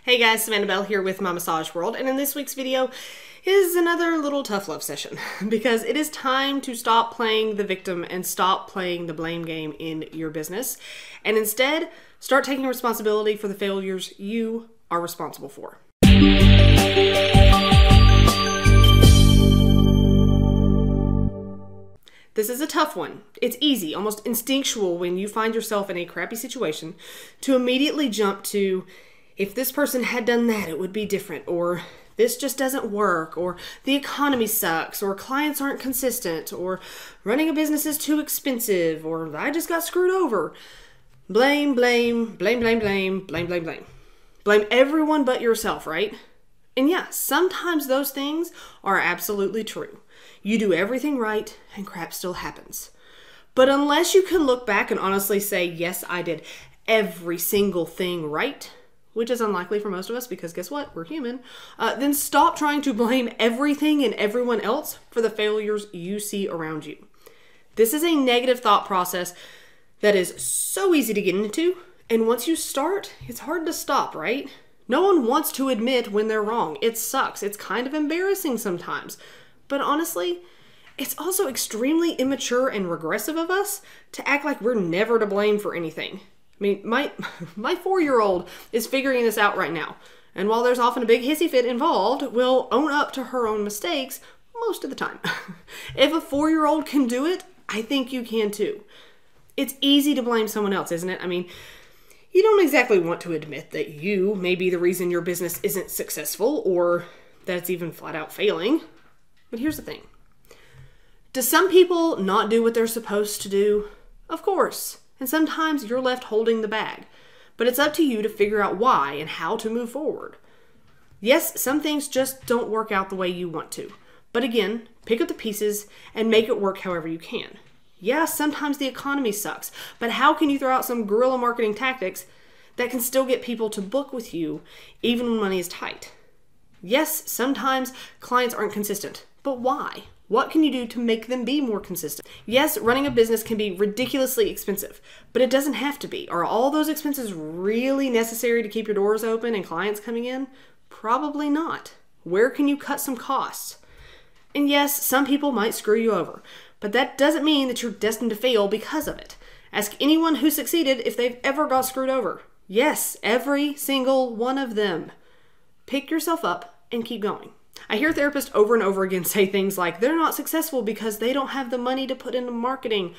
Hey guys, Samantha Bell here with My Massage World, and in this week's video is another little tough love session because it is time to stop playing the victim and stop playing the blame game in your business and instead start taking responsibility for the failures you are responsible for. This is a tough one. It's easy, almost instinctual when you find yourself in a crappy situation to immediately jump to, if this person had done that, it would be different, or this just doesn't work, or the economy sucks, or clients aren't consistent, or running a business is too expensive, or I just got screwed over. Blame, blame, blame, blame, blame, blame, blame, blame. Blame everyone but yourself, right? And yeah, sometimes those things are absolutely true. You do everything right and crap still happens. But unless you can look back and honestly say, yes, I did every single thing right, which is unlikely for most of us because guess what? We're human. Then stop trying to blame everything and everyone else for the failures you see around you. This is a negative thought process that is so easy to get into. And once you start, it's hard to stop, right? No one wants to admit when they're wrong. It sucks. It's kind of embarrassing sometimes. But honestly, it's also extremely immature and regressive of us to act like we're never to blame for anything. I mean, my 4-year-old is figuring this out right now. And while there's often a big hissy fit involved, will own up to her own mistakes most of the time. If a 4-year-old can do it, I think you can too. It's easy to blame someone else, isn't it? I mean, you don't exactly want to admit that you may be the reason your business isn't successful or that it's even flat out failing. But here's the thing. Do some people not do what they're supposed to do? Of course. And sometimes you're left holding the bag. But it's up to you to figure out why and how to move forward. Yes, some things just don't work out the way you want to. But again, pick up the pieces and make it work however you can. Yeah, sometimes the economy sucks, but how can you throw out some guerrilla marketing tactics that can still get people to book with you even when money is tight? Yes, sometimes clients aren't consistent, but why? What can you do to make them be more consistent? Yes, running a business can be ridiculously expensive, but it doesn't have to be. Are all those expenses really necessary to keep your doors open and clients coming in? Probably not. Where can you cut some costs? And yes, some people might screw you over, but that doesn't mean that you're destined to fail because of it. Ask anyone who succeeded if they've ever got screwed over. Yes, every single one of them. Pick yourself up and keep going. I hear therapists over and over again say things like they're not successful because they don't have the money to put into marketing,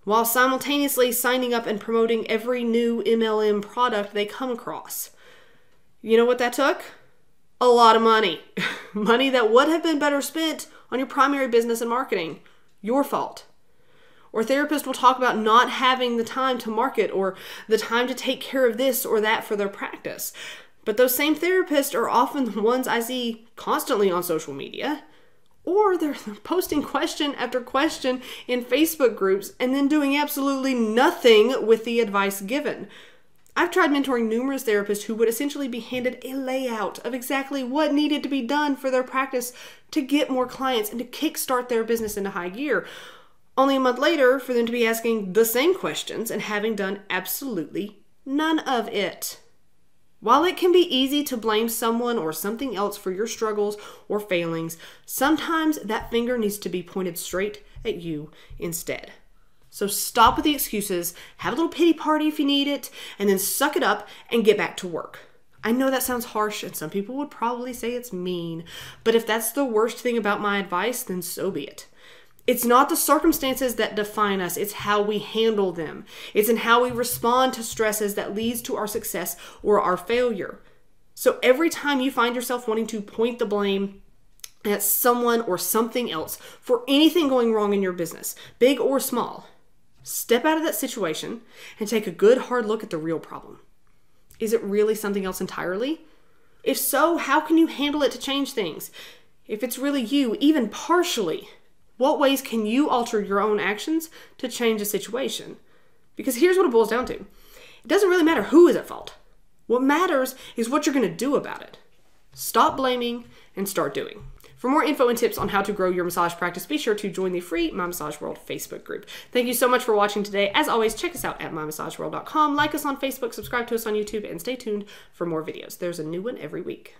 while simultaneously signing up and promoting every new MLM product they come across. You know what that took? A lot of money. Money that would have been better spent on your primary business and marketing. Your fault. Or therapists will talk about not having the time to market or the time to take care of this or that for their practice. But those same therapists are often the ones I see constantly on social media. Or they're posting question after question in Facebook groups and then doing absolutely nothing with the advice given. I've tried mentoring numerous therapists who would essentially be handed a layout of exactly what needed to be done for their practice to get more clients and to kickstart their business into high gear. Only a month later for them to be asking the same questions and having done absolutely none of it. While it can be easy to blame someone or something else for your struggles or failings, sometimes that finger needs to be pointed straight at you instead. So stop with the excuses, have a little pity party if you need it, and then suck it up and get back to work. I know that sounds harsh and some people would probably say it's mean, but if that's the worst thing about my advice, then so be it. It's not the circumstances that define us, it's how we handle them. It's in how we respond to stresses that leads to our success or our failure. So every time you find yourself wanting to point the blame at someone or something else for anything going wrong in your business, big or small, step out of that situation and take a good hard look at the real problem. Is it really something else entirely? If so, how can you handle it to change things? If it's really you, even partially, what ways can you alter your own actions to change a situation? Because here's what it boils down to. It doesn't really matter who is at fault. What matters is what you're going to do about it. Stop blaming and start doing. For more info and tips on how to grow your massage practice, be sure to join the free My Massage World Facebook group. Thank you so much for watching today. As always, check us out at mymassageworld.com, like us on Facebook, subscribe to us on YouTube, and stay tuned for more videos. There's a new one every week.